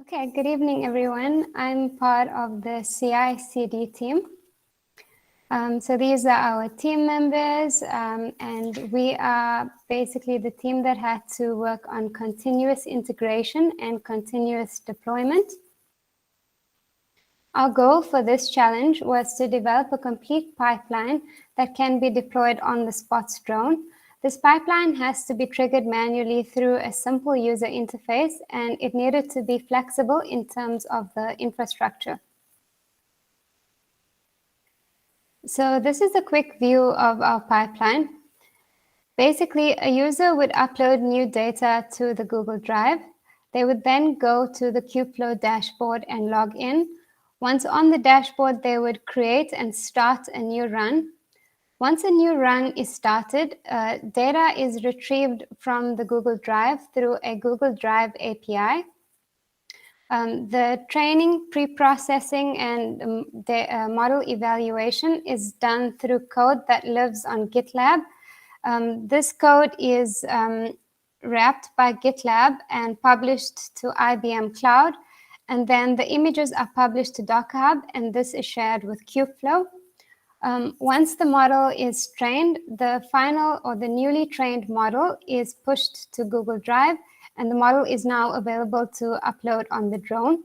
Okay, good evening, everyone. I'm part of the CI/CD team. So these are our team members, and we are basically the team that had to work on continuous integration and continuous deployment. Our goal for this challenge was to develop a complete pipeline that can be deployed on the Spots drone. This pipeline has to be triggered manually through a simple user interface, and it needed to be flexible in terms of the infrastructure. So this is a quick view of our pipeline. Basically, a user would upload new data to the Google Drive. They would then go to the Kubeflow dashboard and log in. Once on the dashboard, they would create and start a new run. Once a new run is started, data is retrieved from the Google Drive through a Google Drive API. The training, pre-processing, and the model evaluation is done through code that lives on GitLab. This code is wrapped by GitLab and published to IBM Cloud. And then the images are published to Docker Hub, and this is shared with Kubeflow. Once the model is trained, the final or the newly trained model is pushed to Google Drive, and the model is now available to upload on the drone.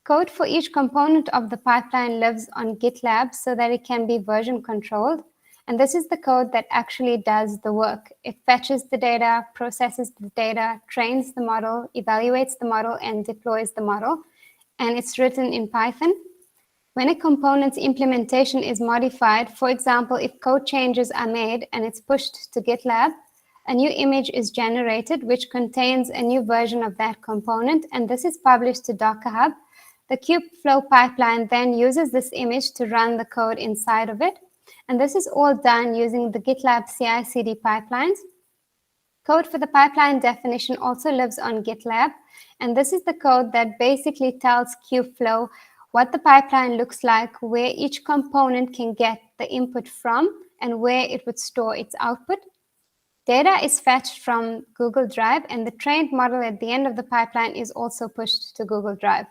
Code for each component of the pipeline lives on GitLab so that it can be version controlled. And this is the code that actually does the work. It fetches the data, processes the data, trains the model, evaluates the model, and deploys the model. And it's written in Python. When a component's implementation is modified, for example, if code changes are made and it's pushed to GitLab, a new image is generated which contains a new version of that component, and this is published to Docker Hub. The Kubeflow pipeline then uses this image to run the code inside of it, and this is all done using the GitLab CI/CD pipelines. Code for the pipeline definition also lives on GitLab, and this is the code that basically tells Kubeflow what the pipeline looks like, where each component can get the input from, and where it would store its output. Data is fetched from Google Drive, and the trained model at the end of the pipeline is also pushed to Google Drive.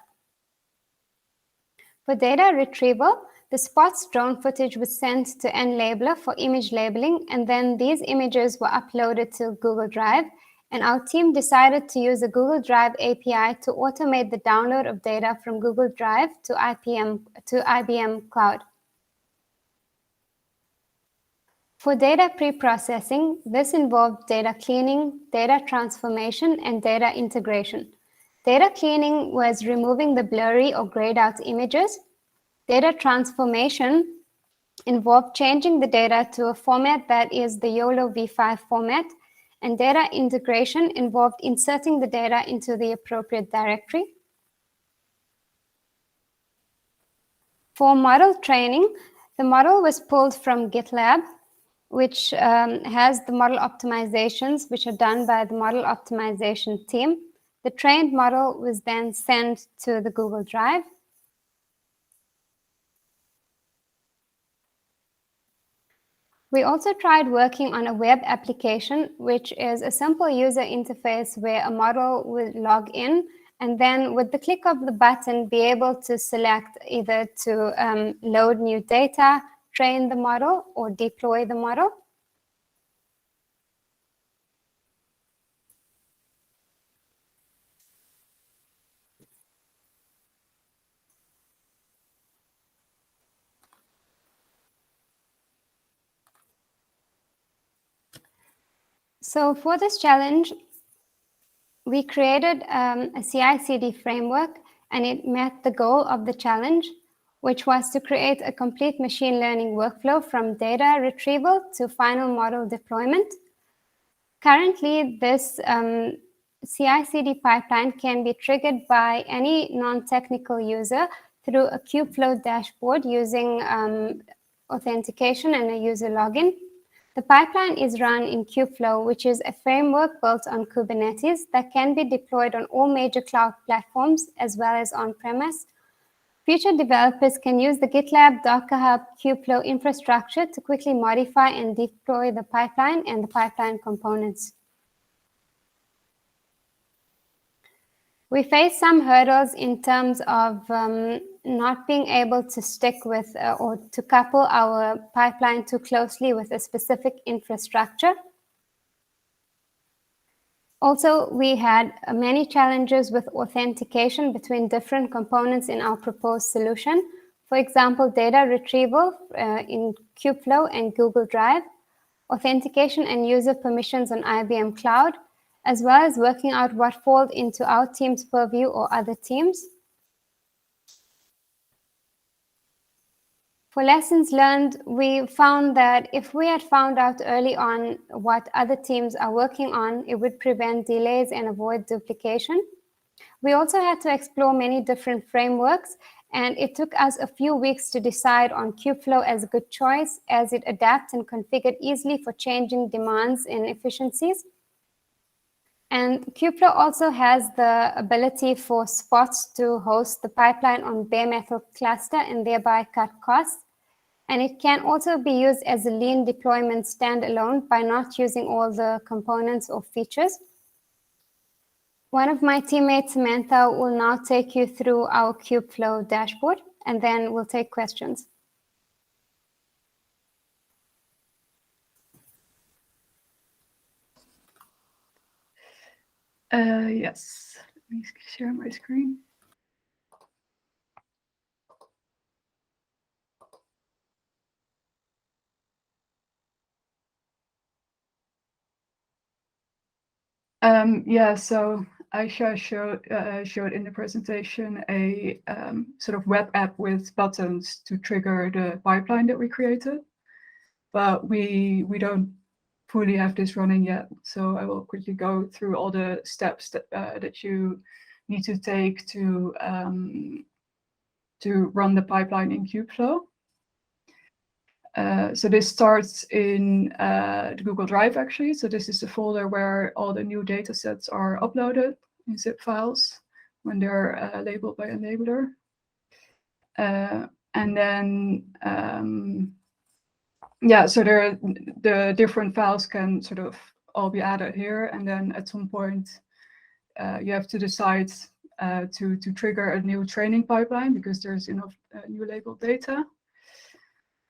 For data retrieval, the Spots drone footage was sent to NLabeler for image labeling, and then these images were uploaded to Google Drive, and our team decided to use a Google Drive API to automate the download of data from Google Drive to IBM Cloud. For data pre-processing, this involved data cleaning, data transformation, and data integration. Data cleaning was removing the blurry or grayed out images. Data transformation involved changing the data to a format that is the YOLO v5 format, and data integration involved inserting the data into the appropriate directory. For model training, the model was pulled from GitLab, which has the model optimizations, which are done by the model optimization team. The trained model was then sent to the Google Drive. We also tried working on a web application, which is a simple user interface where a model will log in and then with the click of the button be able to select either to load new data, train the model, or deploy the model. So for this challenge, we created a CI/CD framework, and it met the goal of the challenge, which was to create a complete machine learning workflow from data retrieval to final model deployment. Currently, this CI/CD pipeline can be triggered by any non-technical user through a Kubeflow dashboard using authentication and a user login. The pipeline is run in Kubeflow, which is a framework built on Kubernetes that can be deployed on all major cloud platforms as well as on-premise. Future developers can use the GitLab, Docker Hub, Kubeflow infrastructure to quickly modify and deploy the pipeline and the pipeline components. We face some hurdles in terms of not being able to stick with or to couple our pipeline too closely with a specific infrastructure. Also, we had many challenges with authentication between different components in our proposed solution. For example, data retrieval in Kubeflow and Google Drive, authentication and user permissions on IBM Cloud, as well as working out what falls into our team's purview or other teams. For lessons learned, we found that if we had found out early on what other teams are working on, it would prevent delays and avoid duplication. We also had to explore many different frameworks, and it took us a few weeks to decide on Kubeflow as a good choice, as it adapts and configured easily for changing demands and efficiencies. And Kubeflow also has the ability for Spots to host the pipeline on bare metal cluster and thereby cut costs. And it can also be used as a lean deployment standalone by not using all the components or features. One of my teammates, Samantha, will now take you through our Kubeflow dashboard, and then we'll take questions. Yes, let me share my screen. Yeah, so Aisha showed in the presentation a sort of web app with buttons to trigger the pipeline that we created, but we don't fully have this running yet. So I will quickly go through all the steps that you need to take to run the pipeline in Kubeflow. So this starts in the Google Drive, actually. So this is the folder where all the new data sets are uploaded in zip files when they're labeled by a labeler. And then, yeah, so the different files can sort of all be added here. And then at some point, you have to decide to trigger a new training pipeline because there's enough new labeled data.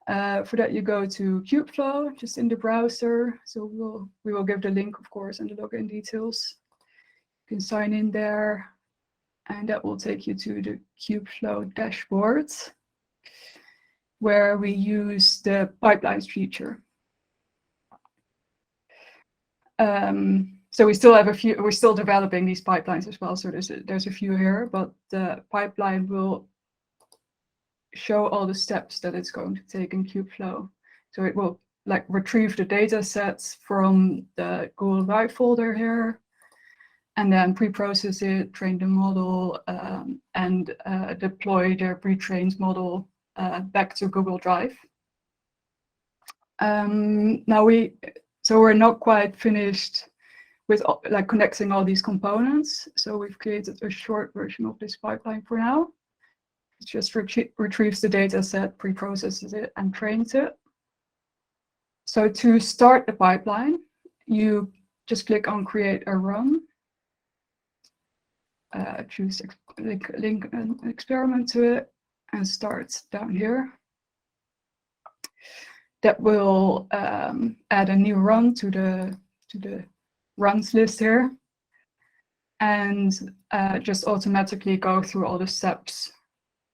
For that, you go to Kubeflow, just in the browser. So we will give the link, of course, and the login details. You can sign in there, and that will take you to the Kubeflow dashboard, where we use the pipelines feature. So we still have a few. We're still developing these pipelines as well. So there's a few here, but the pipeline will show all the steps that it's going to take in Kubeflow. So it will like retrieve the data sets from the Google Drive folder here, and then pre-process it, train the model, and deploy the pre-trained model back to Google Drive. Now we're not quite finished with like connecting all these components. So we've created a short version of this pipeline for now. It just retrieves the data set, pre-processes it, and trains it. So to start the pipeline, you just click on Create a Run. Choose link an experiment to it, and start down here. That will add a new run to the runs list here, and just automatically go through all the steps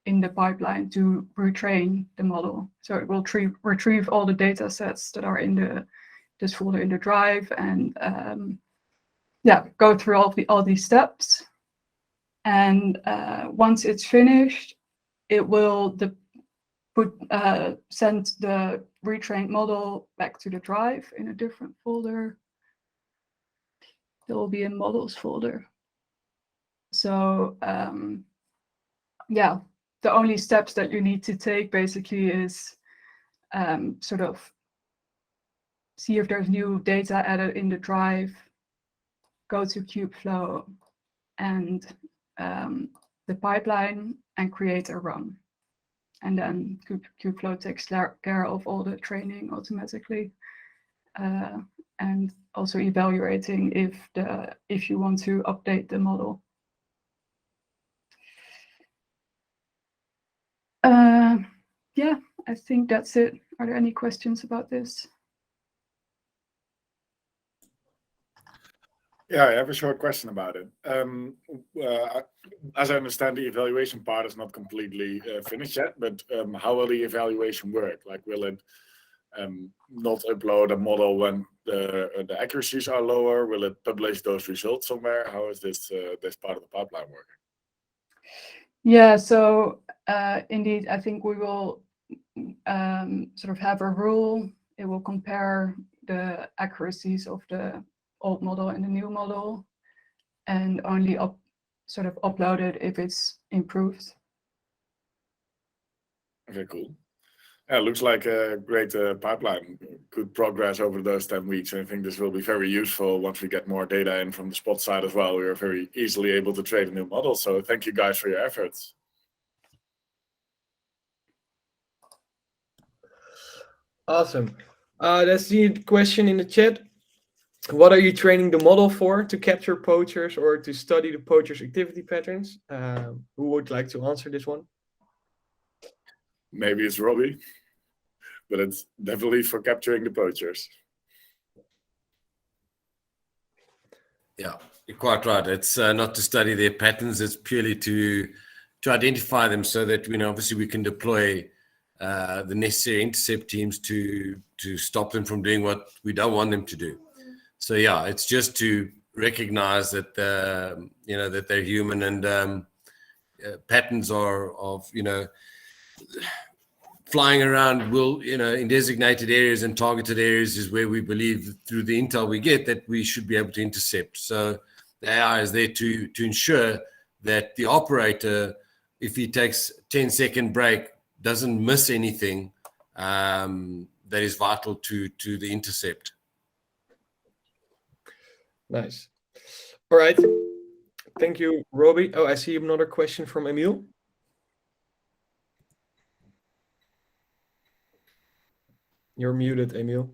in the pipeline to retrain the model. So it will retrieve all the data sets that are in this folder in the drive, and yeah, go through all these steps. And once it's finished, it will send the retrained model back to the drive in a different folder. There will be a models folder. So yeah, the only steps that you need to take basically is sort of see if there's new data added in the drive, go to Kubeflow and the pipeline and create a run. And then Kubeflow takes care of all the training automatically, and also evaluating if you want to update the model. Yeah, I think that's it. Are there any questions about this? Yeah, I have a short question about it. As I understand, the evaluation part is not completely finished yet, but how will the evaluation work? Like, will it not upload a model when the accuracies are lower? Will it publish those results somewhere? How is this part of the pipeline working? Yeah, so indeed, I think we will sort of have a rule. It will compare the accuracies of the old model and the new model, and only sort of upload it if it's improved. Okay, cool. Yeah, looks like a great pipeline. Good progress over those 10 weeks. I think this will be very useful once we get more data in from the spot side as well. We are very easily able to train a new model. So thank you guys for your efforts. Awesome. That's the question in the chat. What are you training the model for? To capture poachers or to study the poachers' activity patterns? Who would like to answer this one? Maybe it's Robbie, but it's definitely for capturing the poachers. Yeah, you're quite right. It's not to study their patterns. It's purely to identify them so that obviously we can deploy the necessary intercept teams to stop them from doing what we don't want them to do. So yeah, it's just to recognize that that they're human, and patterns are of flying around in designated areas and targeted areas is where we believe through the intel we get that we should be able to intercept. So the AI is there to ensure that the operator, if he takes 10-second break, doesn't miss anything that is vital to the intercept. Nice. All right. Thank you, Robbie. Oh, I see another question from Emil. You're muted, Emil.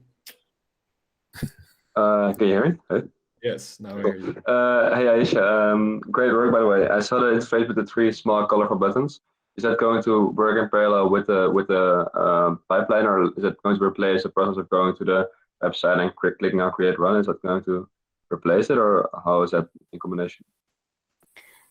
Can you hear me? Hey? Yes, now I Cool. hear you. Hey Aisha, great work by the way. I saw the interface with the 3 small colorful buttons. Is that going to work in parallel with the pipeline, or is it going to replace the process of going to the website and clicking on create run? Is that going to replace it, or how is that in combination?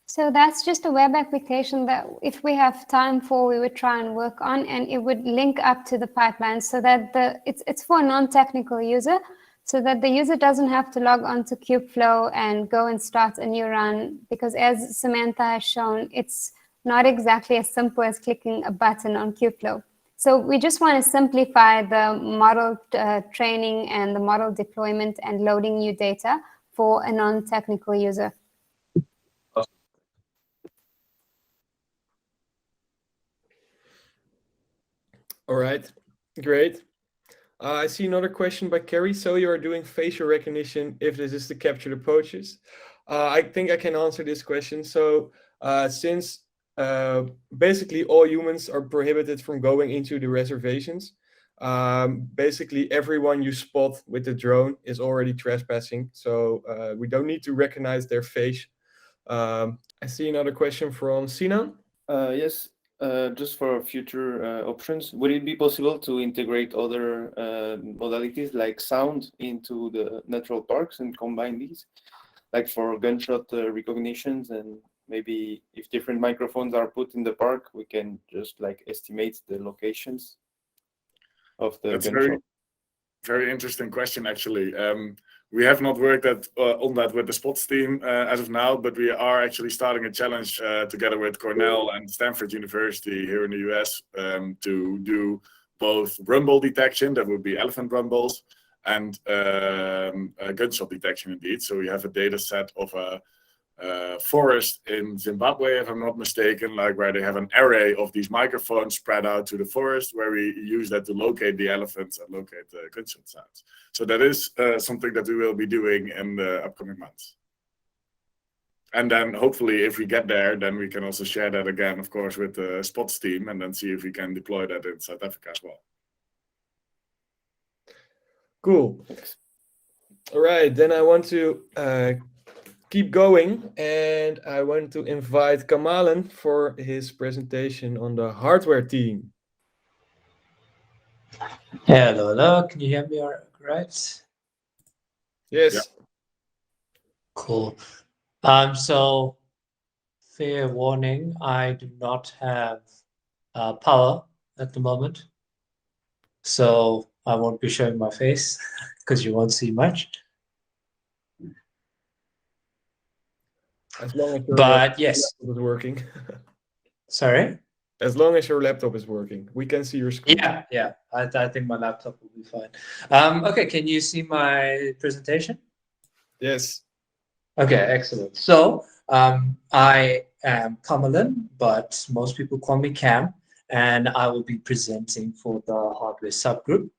So that's just a web application that if we have time for, we would try and work on, and it would link up to the pipeline so that it's for a non-technical user, so that the user doesn't have to log on to Kubeflow and go and start a new run, because as Samantha has shown, it's not exactly as simple as clicking a button on Kubeflow. So we just want to simplify the model training and the model deployment and loading new data for a non-technical user. All right, great. I see another question by Kerry. So you are doing facial recognition if this is to capture the poachers? I think I can answer this question. So since basically all humans are prohibited from going into the reservations, basically everyone you spot with the drone is already trespassing. So we don't need to recognize their face. I see another question from Sinan. Yes. Just for future options, would it be possible to integrate other modalities like sound into the natural parks and combine these, like for gunshot recognitions, and maybe if different microphones are put in the park, we can just like estimate the locations of the That's gunshot? very interesting question, actually. We have not worked on that with the spots team as of now, but we are actually starting a challenge together with Cornell and Stanford University here in the US to do both rumble detection, that would be elephant rumbles, and gunshot detection indeed. So we have a data set of a forest in Zimbabwe, if I'm not mistaken, like where they have an array of these microphones spread out to the forest, where we use that to locate the elephants and locate the gunshot sounds. So that is something that we will be doing in the upcoming months. And then hopefully if we get there, then we can also share that again, of course, with the spots team, and then see if we can deploy that in South Africa as well. Cool. All right, then I want to keep going, and I want to invite Kamalen for his presentation on the hardware team. Hello, hello. Can you hear me all right? Yes. Cool. So fair warning, I do not have power at the moment. So I won't be showing my face because you won't see much. As long as your But yes, laptop is working. sorry. As long as your laptop is working, we can see your screen. Yeah. I think my laptop will be fine. Okay, can you see my presentation? Yes. Okay, excellent. So I am Kamalen, but most people call me Cam, and I will be presenting for the hardware subgroup.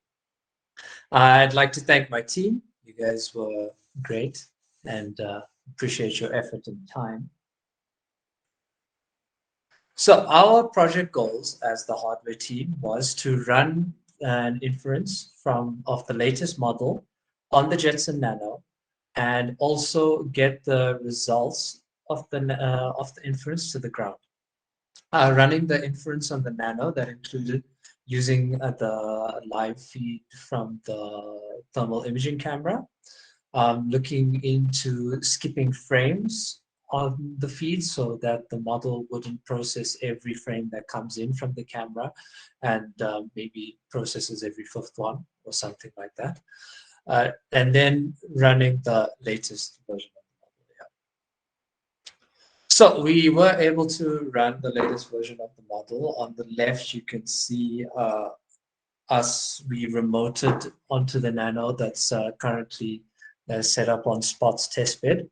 I'd like to thank my team. You guys were great and appreciate your effort and time. So our project goals as the hardware team was to run an inference of the latest model on the Jetson Nano, and also get the results of the inference to the ground. Running the inference on the Nano, that included using the live feed from the thermal imaging camera, looking into skipping frames on the feed so that the model wouldn't process every frame that comes in from the camera, and maybe processes every fifth one or something like that. And then running the latest version of the model. Yeah. So we were able to run the latest version of the model. On the left, you can see we remoted onto the Nano that's currently set up on Spot's testbed.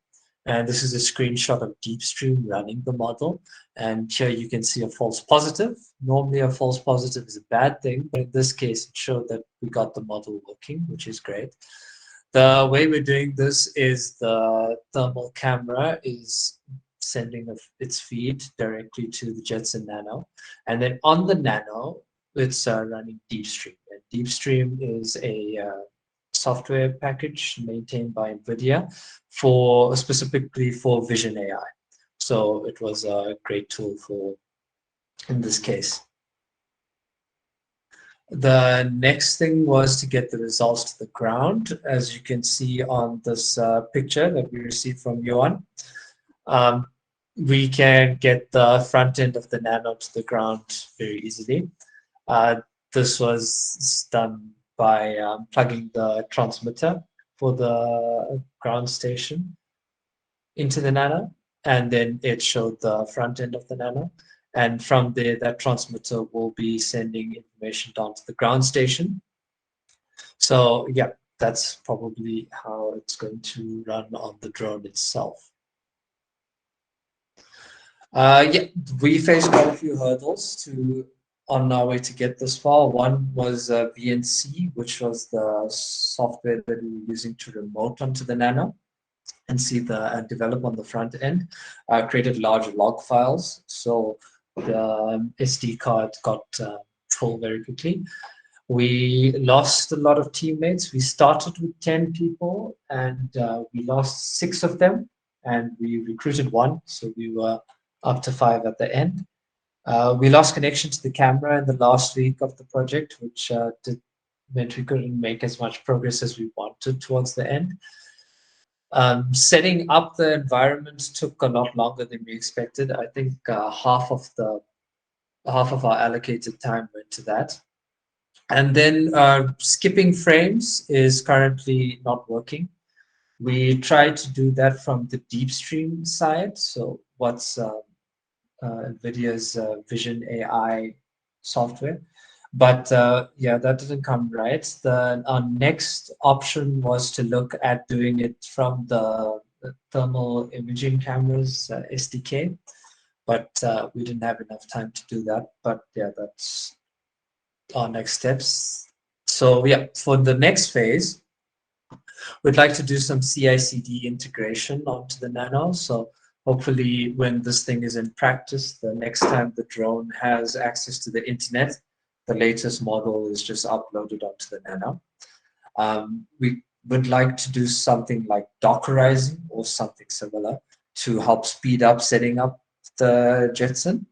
And this is a screenshot of DeepStream running the model. And here you can see a false positive. Normally a false positive is a bad thing, but in this case, it showed that we got the model working, which is great. The way we're doing this is the thermal camera is sending its feed directly to the Jetson Nano. And then on the Nano, it's running DeepStream. And DeepStream is a software package maintained by NVIDIA specifically for Vision AI. So it was a great tool in this case. The next thing was to get the results to the ground. As you can see on this picture that we received from Johan, we can get the front end of the Nano to the ground very easily. This was done by plugging the transmitter for the ground station into the Nano, and then it showed the front end of the Nano. And from there, that transmitter will be sending information down to the ground station. So yeah, that's probably how it's going to run on the drone itself. Yeah, we faced quite a few hurdles on our way to get this far. One was VNC, which was the software that we were using to remote onto the Nano and see develop on the front end. Created large log files, so the SD card got full very quickly. We lost a lot of teammates. We started with 10 people, and we lost 6 of them, and we recruited 1, so we were up to 5 at the end. We lost connection to the camera in the last week of the project, which meant we couldn't make as much progress as we wanted towards the end. Setting up the environment took a lot longer than we expected. I think half of our allocated time went to that. And then skipping frames is currently not working. We tried to do that from the DeepStream side. So what's NVIDIA's Vision AI software. But yeah, that didn't come right. Our next option was to look at doing it from the thermal imaging cameras SDK. But we didn't have enough time to do that. But yeah, that's our next steps. So yeah, for the next phase, we'd like to do some CI/CD integration onto the Nano. So hopefully when this thing is in practice, the next time the drone has access to the internet, the latest model is just uploaded onto the Nano. would like to do something like Dockerizing or something similar to help speed up setting up the Jetson.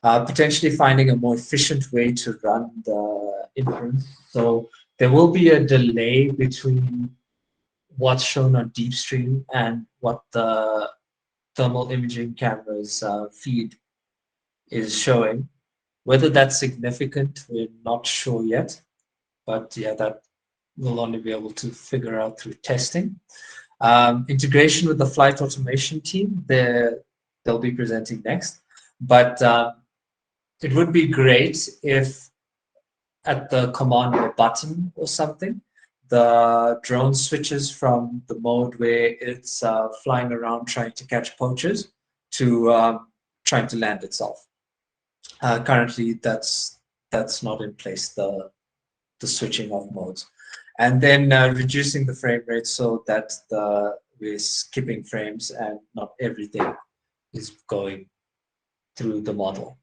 Potentially finding a more efficient way to run the inference. So there will be a delay between what's shown on deep stream and what the thermal imaging camera's feed is showing. Whether that's significant, we're not sure yet. But yeah, that we'll only be able to figure out through testing. Integration with the flight automation team, they'll be presenting next. But it would be great if at the command or button or something, the drone switches from the mode where it's flying around trying to catch poachers to trying to land itself. Currently, that's not in place, the switching of modes. And then reducing the frame rate so that we're skipping frames and not everything is going through the model,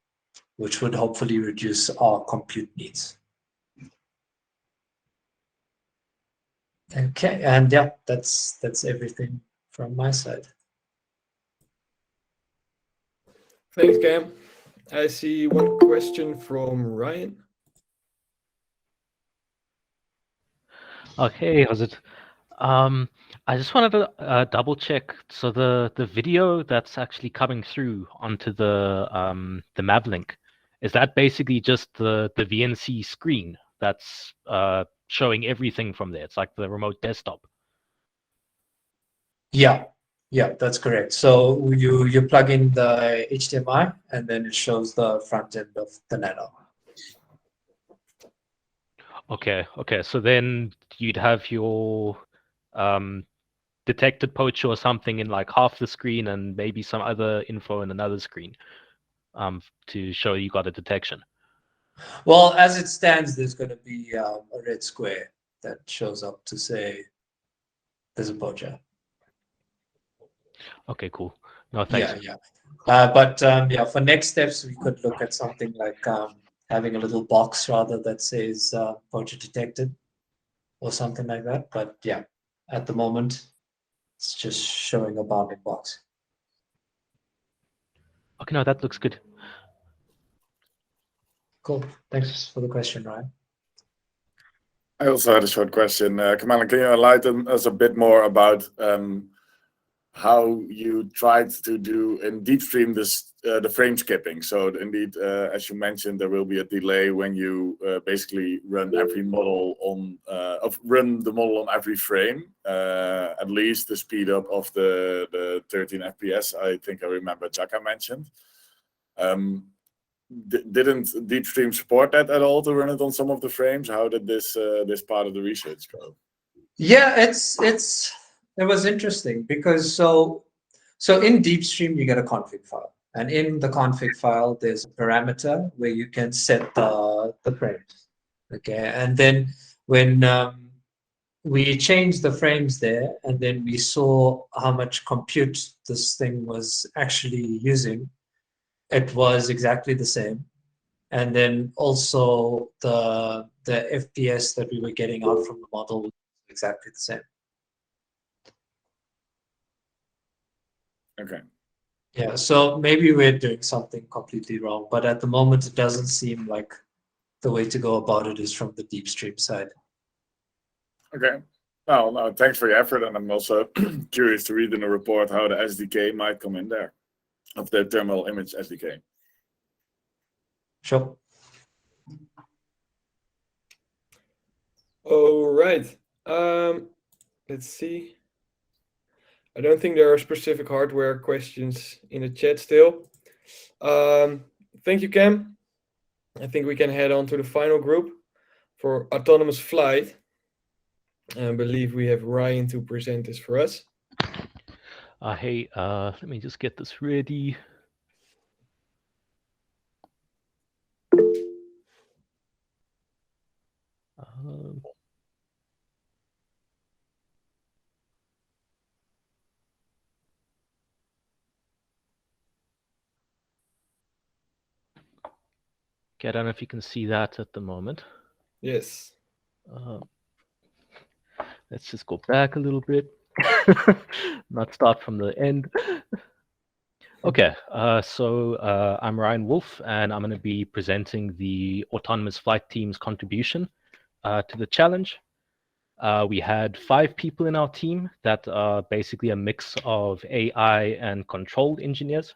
which would hopefully reduce our compute needs. Okay, and yeah, that's everything from my side. Thanks, Cam. I see one question from Ryan. Okay, how's it? I just wanted to double check. So the video that's actually coming through onto the Mavlink, is that basically just the VNC screen that's showing everything from there? It's like the remote desktop. Yeah, that's correct. So you plug in the HDMI and then it shows the front end of the Nano. Okay. So then you'd have your detected poacher or something in like half the screen and maybe some other info in another screen to show you got a detection. Well, as it stands, there's going to be a red square that shows up to say there's a poacher. Okay, cool. No, thanks. Yeah. But for next steps, we could look at something like having a little box rather that says poacher detected or something like that. But yeah, at the moment, it's just showing a bounding box. Okay, no, that looks good. Cool. Thanks for the question, Ryan. I also had a short question. Kamalen, can you enlighten us a bit more about how you tried to do in deep stream this the frame skipping? So indeed, as you mentioned, there will be a delay when you basically run every model on run the model on every frame. At least the speed up of the 13 FPS. I think I remember Jaka mentioned. Didn't Deep Stream support that at all to run it on some of the frames? How did this part of the research go? Yeah, it was interesting because so in Deep Stream you get a config file, and in the config file there's a parameter where you can set the frames. Okay, and then when we changed the frames there, and then we saw how much compute this thing was actually using, it was exactly the same. And then also the FPS that we were getting out from the model was exactly the same. Okay. Yeah, so maybe we're doing something completely wrong, but at the moment it doesn't seem like the way to go about it is from the deep stream side. Okay. No, thanks for your effort, and I'm also curious to read in the report how the SDK might come in there, of the thermal image SDK. Sure. All right. Let's see. I don't think there are specific hardware questions in the chat still. Thank you, Cam. I think we can head on to the final group for autonomous flight. I believe we have Ryan to present this for us. Hey, let me just get this ready. Okay, I don't know if you can see that at the moment. Yes. let's just go back a little bit. Not start from the end. Okay, so I'm Ryan Wolf, and I'm going to be presenting the autonomous flight team's contribution to the challenge. We had 5 people in our team that are basically a mix of AI and control engineers.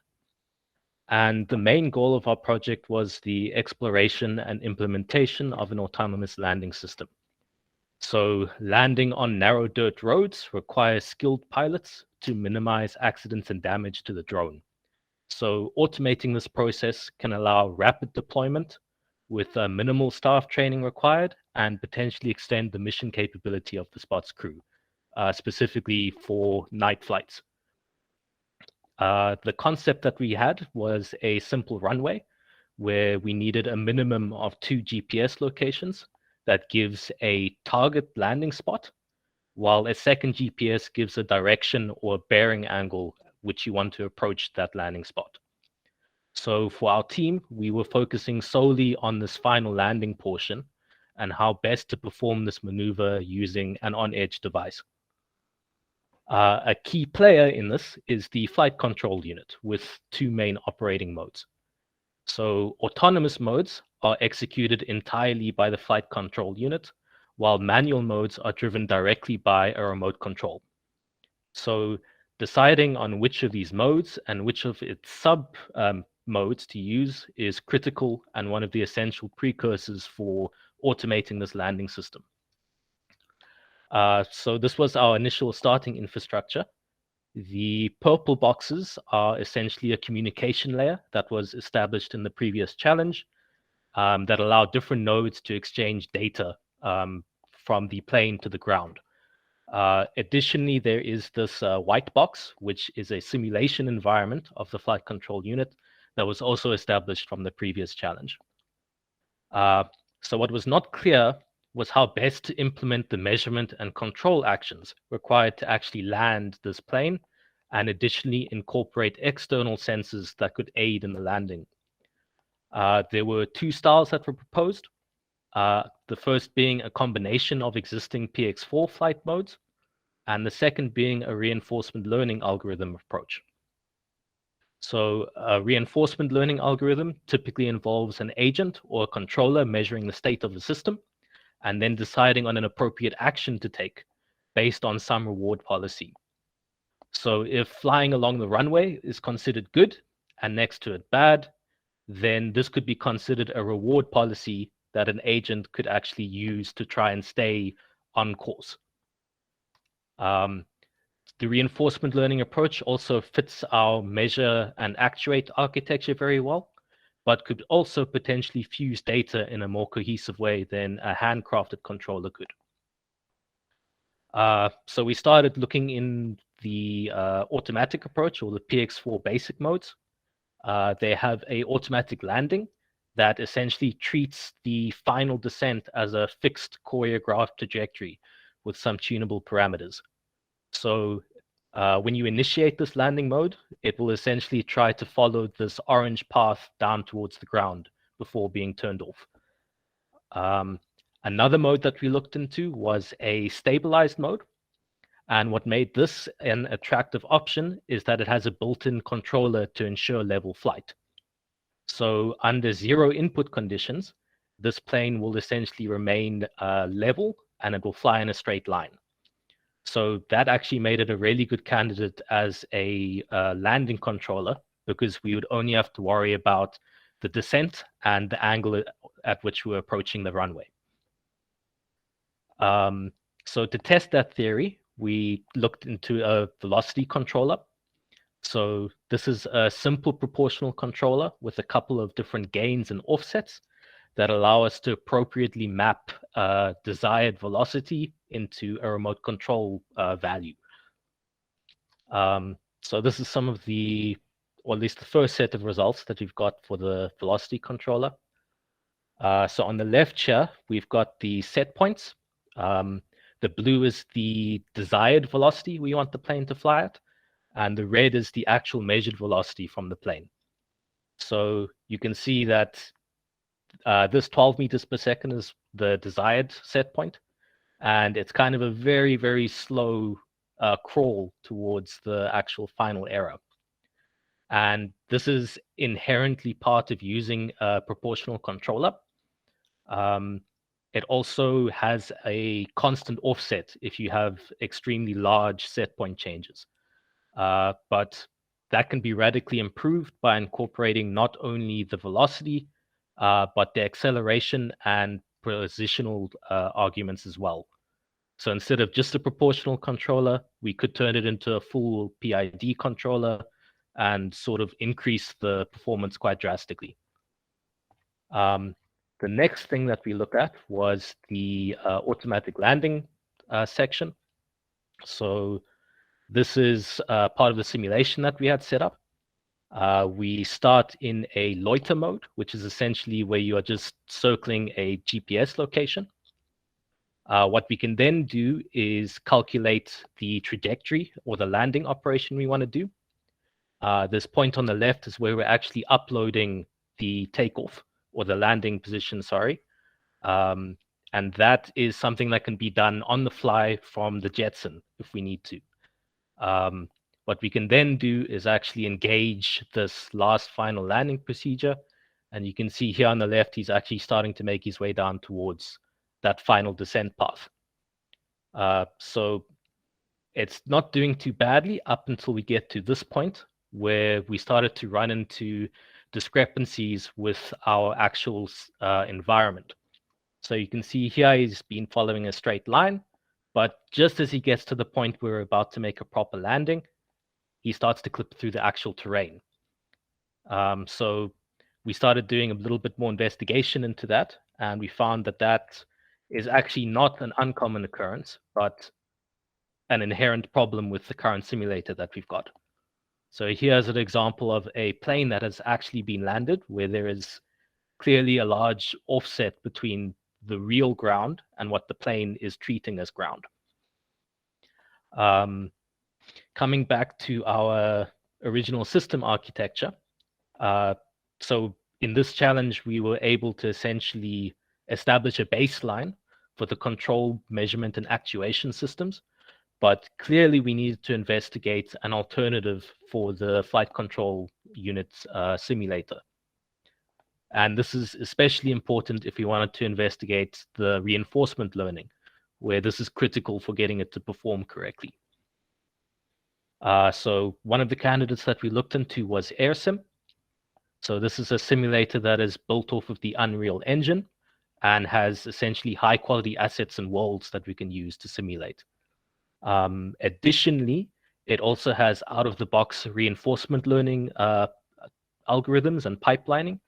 And the main goal of our project was the exploration and implementation of an autonomous landing system. So landing on narrow dirt roads requires skilled pilots to minimize accidents and damage to the drone. So automating this process can allow rapid deployment with minimal staff training required and potentially extend the mission capability of the Spot's crew, specifically for night flights. The concept that we had was a simple runway where we needed a minimum of 2 GPS locations that gives a target landing spot, while a second GPS gives a direction or bearing angle which you want to approach that landing spot. So for our team, we were focusing solely on this final landing portion and how best to perform this maneuver using an on-edge device. A key player in this is the flight control unit with 2 main operating modes. So autonomous modes are executed entirely by the flight control unit, while manual modes are driven directly by a remote control. So deciding on which of these modes and which of its sub modes to use is critical and one of the essential precursors for automating this landing system. So this was our initial starting infrastructure. The purple boxes are essentially a communication layer that was established in the previous challenge that allowed different nodes to exchange data from the plane to the ground. Additionally, there is this white box, which is a simulation environment of the flight control unit that was also established from the previous challenge. So what was not clear was how best to implement the measurement and control actions required to actually land this plane, and additionally incorporate external sensors that could aid in the landing. There were 2 styles that were proposed. The first being a combination of existing PX4 flight modes, and the second being a reinforcement learning algorithm approach. So a reinforcement learning algorithm typically involves an agent or a controller measuring the state of the system, and then deciding on an appropriate action to take based on some reward policy. So if flying along the runway is considered good and next to it bad, then this could be considered a reward policy that an agent could actually use to try and stay on course. The reinforcement learning approach also fits our measure and actuate architecture very well, but could also potentially fuse data in a more cohesive way than a handcrafted controller could. So we started looking in the automatic approach, or the PX4 basic modes. They have a automatic landing that essentially treats the final descent as a fixed choreographed trajectory with some tunable parameters. So when you initiate this landing mode, it will essentially try to follow this orange path down towards the ground before being turned off. Another mode that we looked into was a stabilized mode. And what made this an attractive option is that it has a built-in controller to ensure level flight. So under 0 input conditions, this plane will essentially remain level and it will fly in a straight line. So that actually made it a really good candidate as a landing controller, because we would only have to worry about the descent and the angle at which we're approaching the runway. So to test that theory, we looked into a velocity controller. So this is a simple proportional controller with a couple of different gains and offsets that allow us to appropriately map desired velocity into a remote control value. So this is some of the, or at least the first set of results that we've got for the velocity controller. So on the left here, we've got the set points. The blue is the desired velocity we want the plane to fly at, and the red is the actual measured velocity from the plane. So you can see that this 12 meters per second is the desired set point. And it's kind of a very, very slow crawl towards the actual final error. And this is inherently part of using a proportional controller. It also has a constant offset if you have extremely large set point changes. But that can be radically improved by incorporating not only the velocity, but the acceleration and positional arguments as well. So instead of just a proportional controller, we could turn it into a full PID controller and sort of increase the performance quite drastically. The next thing that we looked at was the automatic landing section. So this is part of the simulation that we had set up. We start in a loiter mode, which is essentially where you are just circling a GPS location. What we can then do is calculate the trajectory or the landing operation we want to do. This point on the left is where we're actually uploading the takeoff or the landing position, sorry. And that is something that can be done on the fly from the Jetson if we need to. What we can then do is actually engage this last final landing procedure. And you can see here on the left, he's actually starting to make his way down towards that final descent path. So it's not doing too badly up until we get to this point where we started to run into discrepancies with our actual environment. So you can see here he's been following a straight line, but just as he gets to the point where we're about to make a proper landing, he starts to clip through the actual terrain. So we started doing a little bit more investigation into that, and we found that that is actually not an uncommon occurrence, but an inherent problem with the current simulator that we've got. So here's an example of a plane that has actually been landed where there is clearly a large offset between the real ground and what the plane is treating as ground. Coming back to our original system architecture, so in this challenge, we were able to essentially establish a baseline for the control, measurement, and actuation systems. But clearly, we needed to investigate an alternative for the flight control unit simulator. And this is especially important if we wanted to investigate the reinforcement learning, where this is critical for getting it to perform correctly. So one of the candidates that we looked into was AirSim. So this is a simulator that is built off of the Unreal Engine and has essentially high quality assets and worlds that we can use to simulate. Additionally, it also has out-of-the-box reinforcement learning algorithms and pipelining,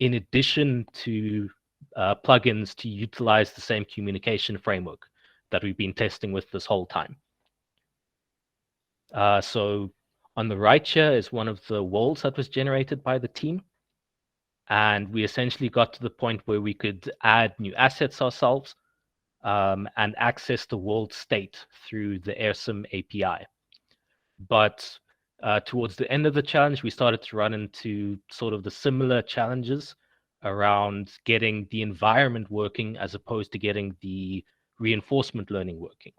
in addition to plugins to utilize the same communication framework that we've been testing with this whole time. So on the right here is one of the worlds that was generated by the team. And we essentially got to the point where we could add new assets ourselves and access the world state through the AirSim API. But towards the end of the challenge, we started to run into sort of the similar challenges around getting the environment working as opposed to getting the reinforcement learning working.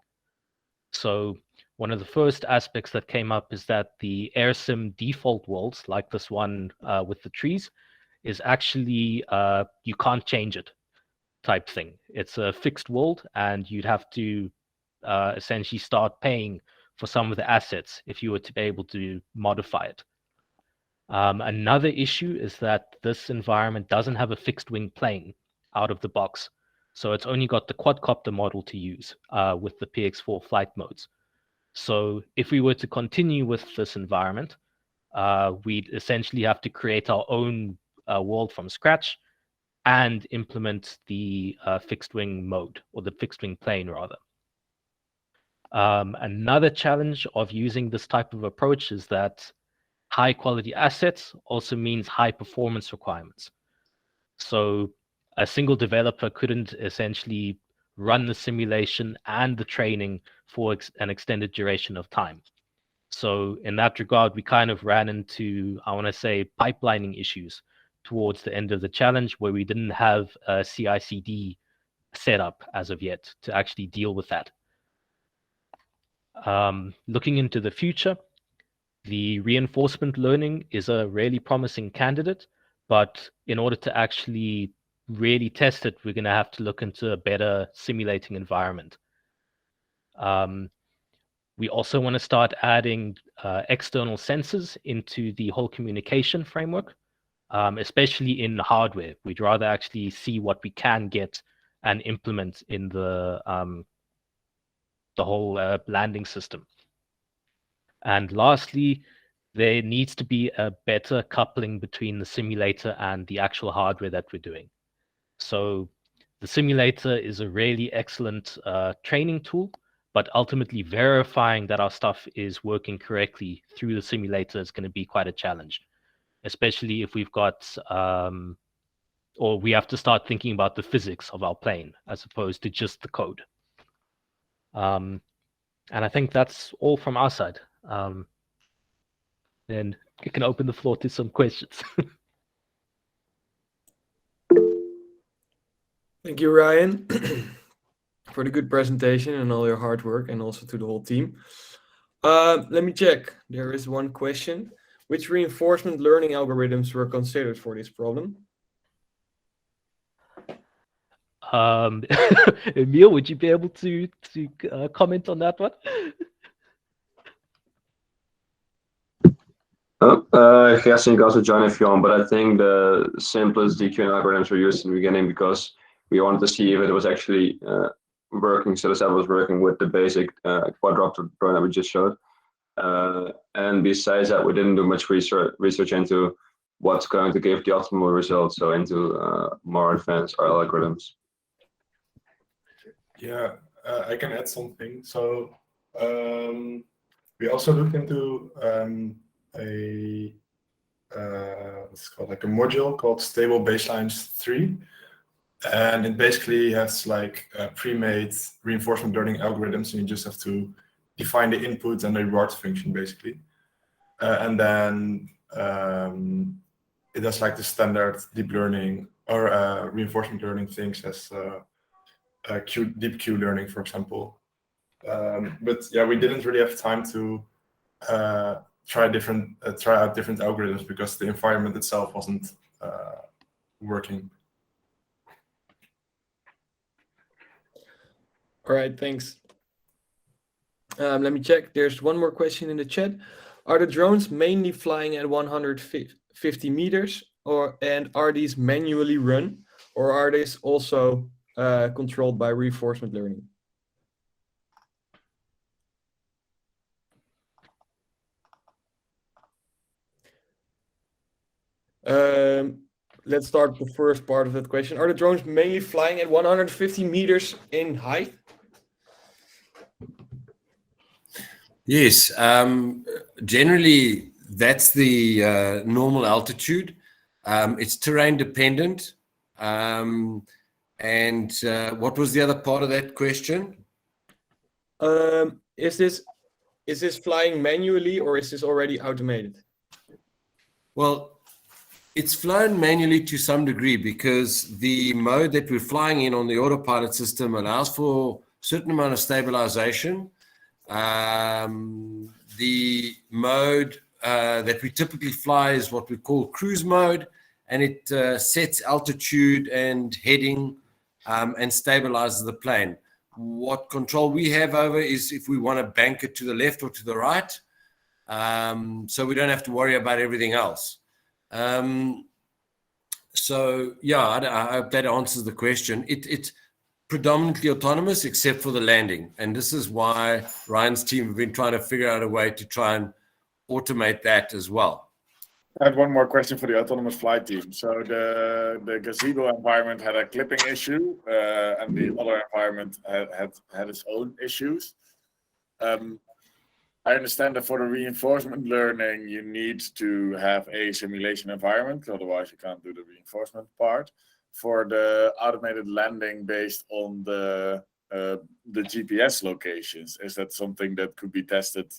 So one of the first aspects that came up is that the AirSim default worlds, like this one with the trees, is actually you can't change it type thing. It's a fixed world, and you'd have to essentially start paying for some of the assets if you were to be able to modify it. Another issue is that this environment doesn't have a fixed wing plane out of the box. So it's only got the quadcopter model to use with the PX4 flight modes. So if we were to continue with this environment, we'd essentially have to create our own world from scratch and implement the fixed wing mode, or the fixed wing plane rather. Another challenge of using this type of approach is that high quality assets also means high performance requirements. So a single developer couldn't essentially run the simulation and the training for an extended duration of time. So in that regard, we kind of ran into, I want to say, pipelining issues towards the end of the challenge, where we didn't have a CI/CD set up as of yet to actually deal with that. Looking into the future, the reinforcement learning is a really promising candidate, but in order to actually really test it, we're going to have to look into a better simulating environment. We also want to start adding external sensors into the whole communication framework, especially in hardware. We'd rather actually see what we can get and implement in the whole landing system. And lastly, there needs to be a better coupling between the simulator and the actual hardware that we're doing. So the simulator is a really excellent training tool, but ultimately verifying that our stuff is working correctly through the simulator is going to be quite a challenge, especially if we've got, or we have to start thinking about the physics of our plane as opposed to just the code. And I think that's all from our side. Then you can open the floor to some questions. Thank you, Ryan, for the good presentation and all your hard work, and also to the whole team. Let me check. There is one question. Which reinforcement learning algorithms were considered for this problem? Emil, would you be able to comment on that one? I guess you can also join if you want, but I think the simplest DQN algorithms were used in the beginning because we wanted to see if it was actually working. So the set was working with the basic quadropter drone that we just showed. And besides that, we didn't do much research into what's going to give the optimal result, so into more advanced RL algorithms. Yeah, I can add something. So we also looked into what's called like a module called Stable Baselines 3, and it basically has like pre-made reinforcement learning algorithms, and you just have to define the input and the reward function basically, and then it does like the standard deep learning or reinforcement learning things as deep Q learning, for example. But yeah, we didn't really have time to try out different algorithms because the environment itself wasn't working. All right, thanks. Let me check. There's one more question in the chat. Are the drones mainly flying at 150 meters, and are these manually run, or are these also controlled by reinforcement learning? Let's start the first part of that question. Are the drones mainly flying at 150 meters in height? Yes, generally that's the normal altitude. It's terrain dependent. And what was the other part of that question? Is this flying manually, or is this already automated? Well, it's flown manually to some degree because the mode that we're flying in on the autopilot system allows for a certain amount of stabilization. The mode that we typically fly is what we call cruise mode, and it sets altitude and heading and stabilizes the plane. What control we have over is if we want to bank it to the left or to the right, so we don't have to worry about everything else. So yeah, I hope that answers the question. It's predominantly autonomous except for the landing, and this is why Ryan's team have been trying to figure out a way to try and automate that as well. I had one more question for the autonomous flight team. So the gazebo environment had a clipping issue, and the other environment had its own issues. I understand that for the reinforcement learning, you need to have a simulation environment, otherwise you can't do the reinforcement part. For the automated landing based on the GPS locations, is that something that could be tested?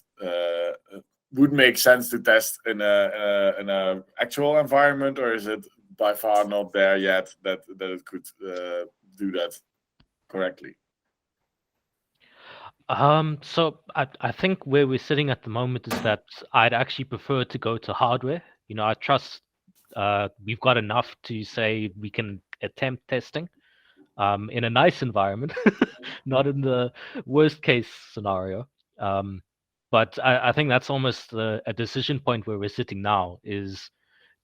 Would make sense to test in a actual environment, or is it by far not there yet that it could do that? correctly? So I think where we're sitting at the moment is that I'd actually prefer to go to hardware. I trust we've got enough to say we can attempt testing in a nice environment, not in the worst case scenario. But I think that's almost a decision point where we're sitting now is,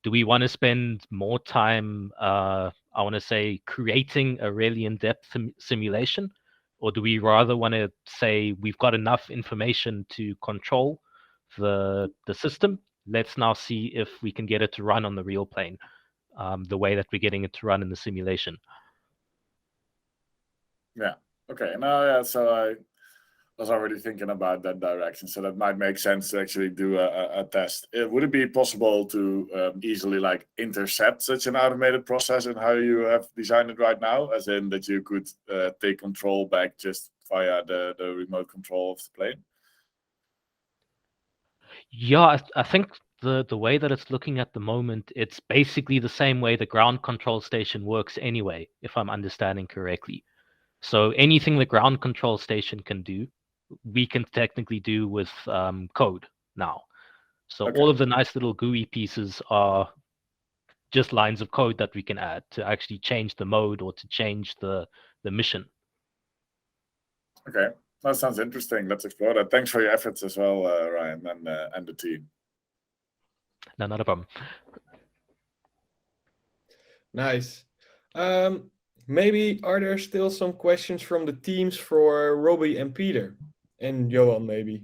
do we want to spend more time, I want to say, creating a really in-depth simulation? Or do we rather want to say we've got enough information to control the system? Let's now see if we can get it to run on the real plane, the way that we're getting it to run in the simulation. Yeah. Okay. No, yeah. So I was already thinking about that direction. So that might make sense to actually do a test. Would it be possible to easily like intercept such an automated process in how you have designed it right now? As in that you could take control back just via the remote control of the plane? Yeah, I think the way that it's looking at the moment, it's basically the same way the ground control station works anyway, if I'm understanding correctly. So anything the ground control station can do, we can technically do with code now. So Okay. all of the nice little GUI pieces are just lines of code that we can add to actually change the mode or to change the mission. Okay. That sounds interesting. Let's explore that. Thanks for your efforts as well, Ryan, and the team. No, not a problem. Nice. Maybe are there still some questions from the teams for Robbie and Peter and Johan maybe?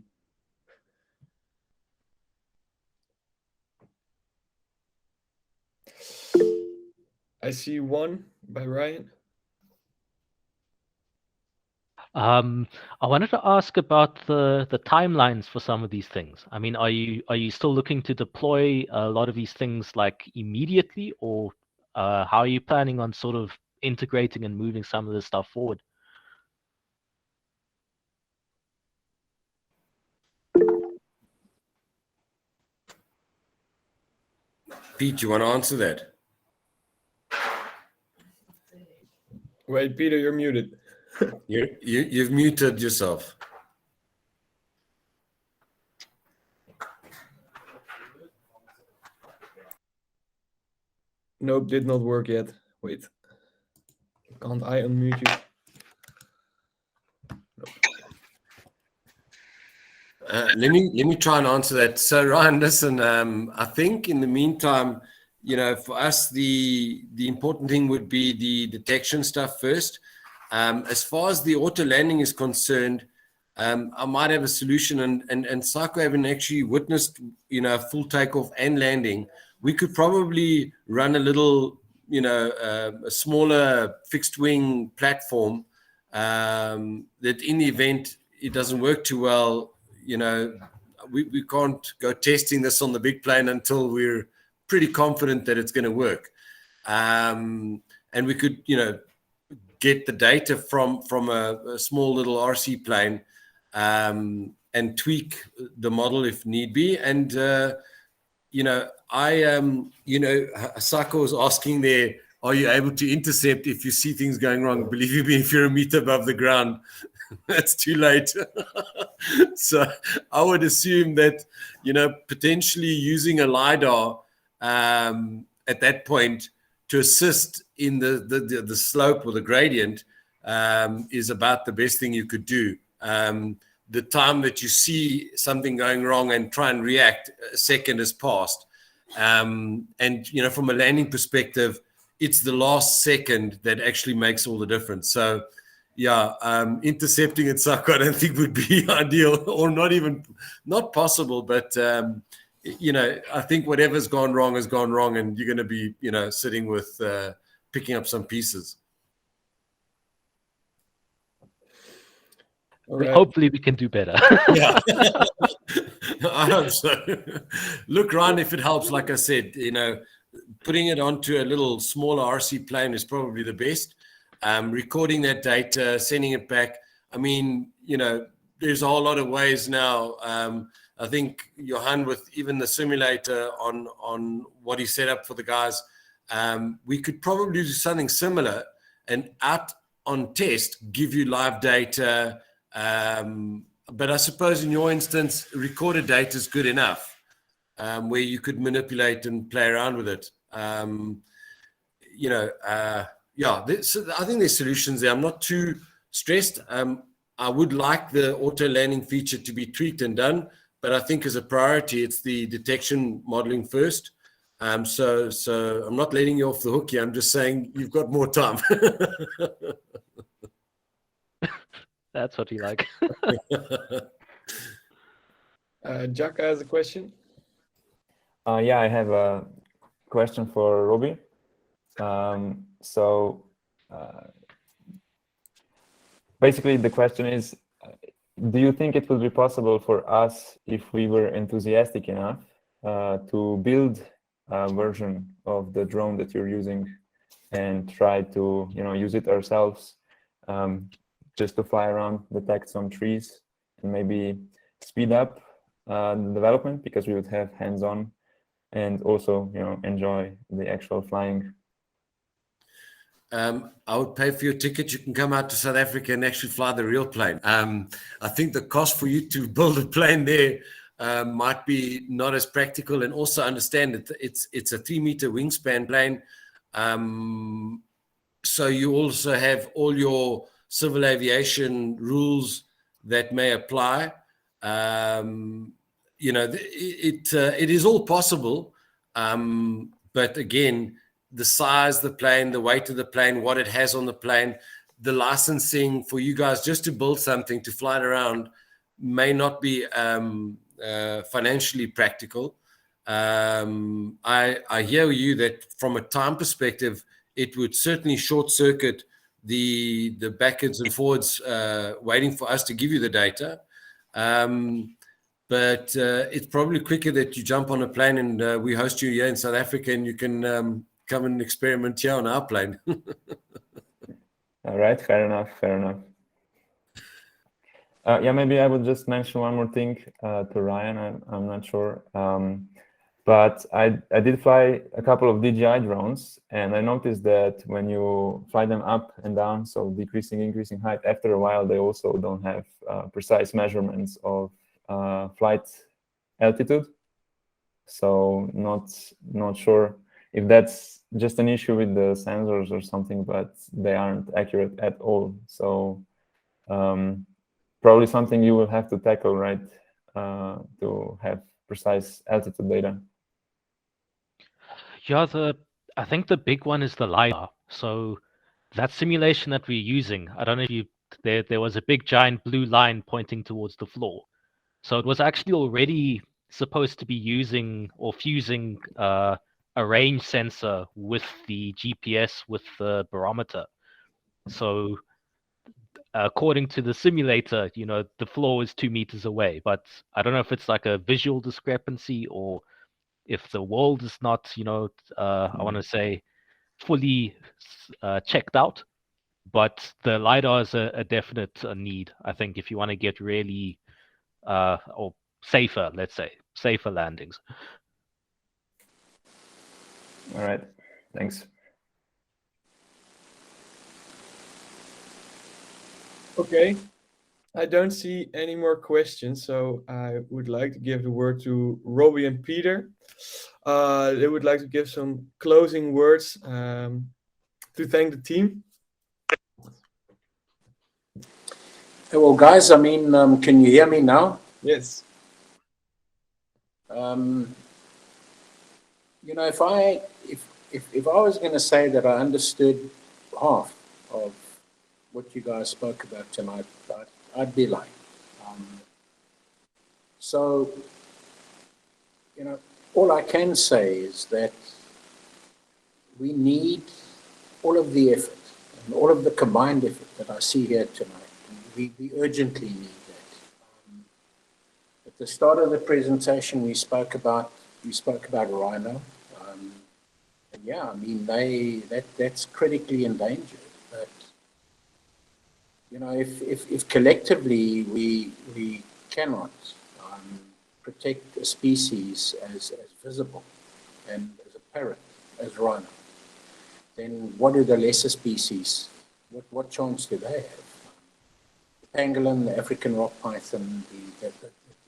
I see one by Ryan. I wanted to ask about the timelines for some of these things. I mean, are you still looking to deploy a lot of these things like immediately, or how are you planning on sort of integrating and moving some of this stuff forward? Pete, you want to answer that? Wait, Peter, you're muted. You've muted yourself. Nope, did not work yet. Wait. Can't I unmute you? Let me try and answer that. So Ryan, listen, I think in the meantime, for us, the important thing would be the detection stuff first. As far as the auto landing is concerned, I might have a solution, and Psycho having actually witnessed, full takeoff and landing, we could probably run a little, a smaller fixed wing platform that in the event it doesn't work too well, we can't go testing this on the big plane until we're pretty confident that it's going to work. And we could, get the data from a small little RC plane and tweak the model if need be. And, Sako was asking there, are you able to intercept if you see things going wrong? Believe me, if you're a meter above the ground, that's too late. So I would assume that, potentially using a LiDAR at that point to assist in the slope or the gradient is about the best thing you could do. The time that you see something going wrong and try and react, a second has passed. And, from a landing perspective, it's the last second that actually makes all the difference. So, yeah, intercepting it, Sako, I don't think would be ideal or not possible. But, I think whatever's gone wrong has gone wrong, and you're going to be, sitting with picking up some pieces. Right. Hopefully we can do better. Yeah, I hope so. Look, Ryan, if it helps, like I said, putting it onto a little smaller RC plane is probably the best. Recording that data, sending it back. I mean, there's a whole lot of ways now. I think Johan, with even the simulator on what he set up for the guys, we could probably do something similar and on test give you live data. But I suppose in your instance, recorded data is good enough, where you could manipulate and play around with it. So I think there's solutions there. I'm not too stressed. I would like the auto landing feature to be tweaked and done, but I think as a priority, it's the detection modeling first. So I'm not letting you off the hook here. I'm just saying you've got more time. That's what you like. Jaka has a question. Yeah, I have a question for Robbie. Basically, the question is, do you think it would be possible for us, if we were enthusiastic enough, to build a version of the drone that you're using and try to, use it ourselves, just to fly around, detect some trees, and maybe speed up the development, because we would have hands-on and also, enjoy the actual flying? I would pay for your ticket. You can come out to South Africa and actually fly the real plane. I think the cost for you to build a plane there might be not as practical, and also understand that it's a 3-meter wingspan plane. So you also have all your civil aviation rules that may apply. It is all possible, but again, the size of the plane, the weight of the plane, what it has on the plane, the licensing for you guys just to build something to fly it around may not be financially practical. I hear you that from a time perspective, it would certainly short circuit the backwards and forwards waiting for us to give you the data. But it's probably quicker that you jump on a plane and we host you here in South Africa, and you can come and experiment here on our plane. All right, fair enough. Yeah, maybe I would just mention one more thing to Ryan. I'm not sure, but I did fly a couple of DJI drones, and I noticed that when you fly them up and down, so decreasing, increasing height, after a while they also don't have precise measurements of flight altitude. So not sure if that's just an issue with the sensors or something, but they aren't accurate at all. So probably something you will have to tackle, right, to have precise altitude data. Yeah, I think the big one is the LiDAR. So that simulation that we're using, I don't know if there was a big giant blue line pointing towards the floor. So it was actually already supposed to be using or fusing a range sensor with the GPS, with the barometer. So according to the simulator, the floor is 2 meters away, but I don't know if it's like a visual discrepancy or if the world is not, I want to say fully checked out. But the LiDAR is a definite need, I think, if you want to get really or safer, let's say, safer landings. All right, thanks. Okay, I don't see any more questions, so I would like to give the word to Robbie and Peter. They would like to give some closing words to thank the team. Well, guys, I mean, can you hear me now? Yes. If I was going to say that I understood half of what you guys spoke about tonight, I'd be lying. So, all I can say is that we need all of the effort and all of the combined effort that I see here tonight. We urgently need that. At the start of the presentation, we spoke about rhino. And yeah, I mean, that's critically endangered. But if collectively we cannot protect a species as visible and as apparent as rhino, then what do the lesser species what chance do they have? The pangolin, the African rock python, the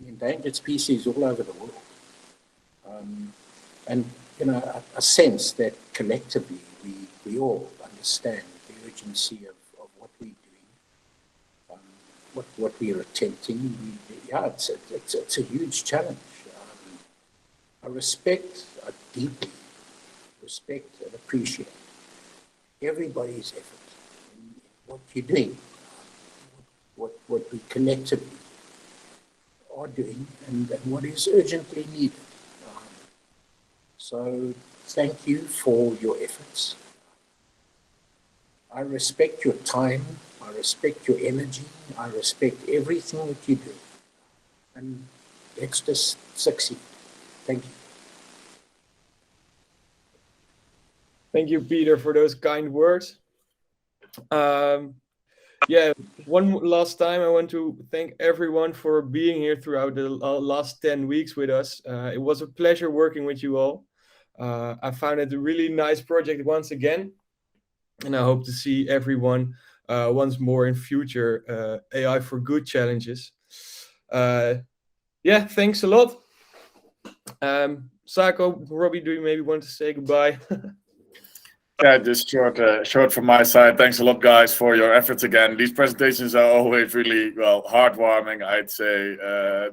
endangered species all over the world. And I sense that collectively we all understand the urgency of what we're doing, what we are attempting. It's a huge challenge. I deeply respect and appreciate everybody's effort in what you're doing, what we collectively are doing, and what is urgently needed. So thank you for your efforts. I respect your time, I respect your energy, I respect everything that you do. And let's just succeed. Thank you. Thank you, Peter, for those kind words. Yeah, one last time, I want to thank everyone for being here throughout the last 10 weeks with us. It was a pleasure working with you all. I found it a really nice project once again, and I hope to see everyone once more in future AI for Good challenges. Yeah, thanks a lot. Sako, Robbie, do you maybe want to say goodbye? Yeah, just short from my side. Thanks a lot, guys, for your efforts again. These presentations are always really, heartwarming, I'd say,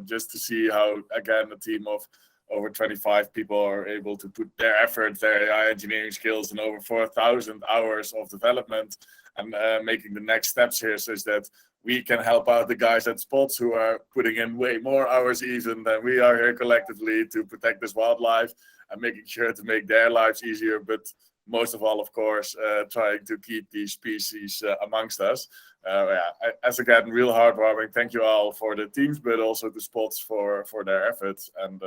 just to see how, again, a team of over 25 people are able to put their efforts, their AI engineering skills, and over 4,000 hours of development and making the next steps here such that we can help out the guys at Spots who are putting in way more hours even than we are here collectively to protect this wildlife and making sure to make their lives easier. But most of all, of course, trying to keep these species amongst us. As again, real heartwarming. Thank you all for the teams, but also the Spots for their efforts, and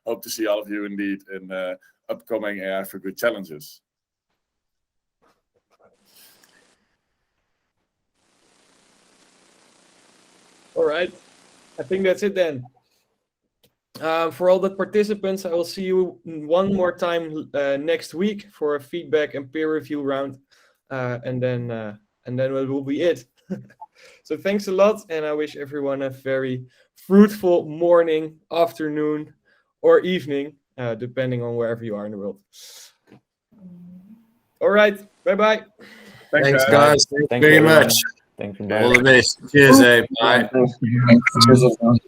hope to see all of you indeed in upcoming AI for Good challenges. All right, I think that's it then. For all the participants, I will see you one more time next week for a feedback and peer review round, and then it will be it. So thanks a lot, and I wish everyone a very fruitful morning, afternoon, or evening, depending on wherever you are in the world. All right, bye-bye. Thanks, guys. Thank you very much. Thank you. All the best. Cheers, Bye. Cheers, everyone.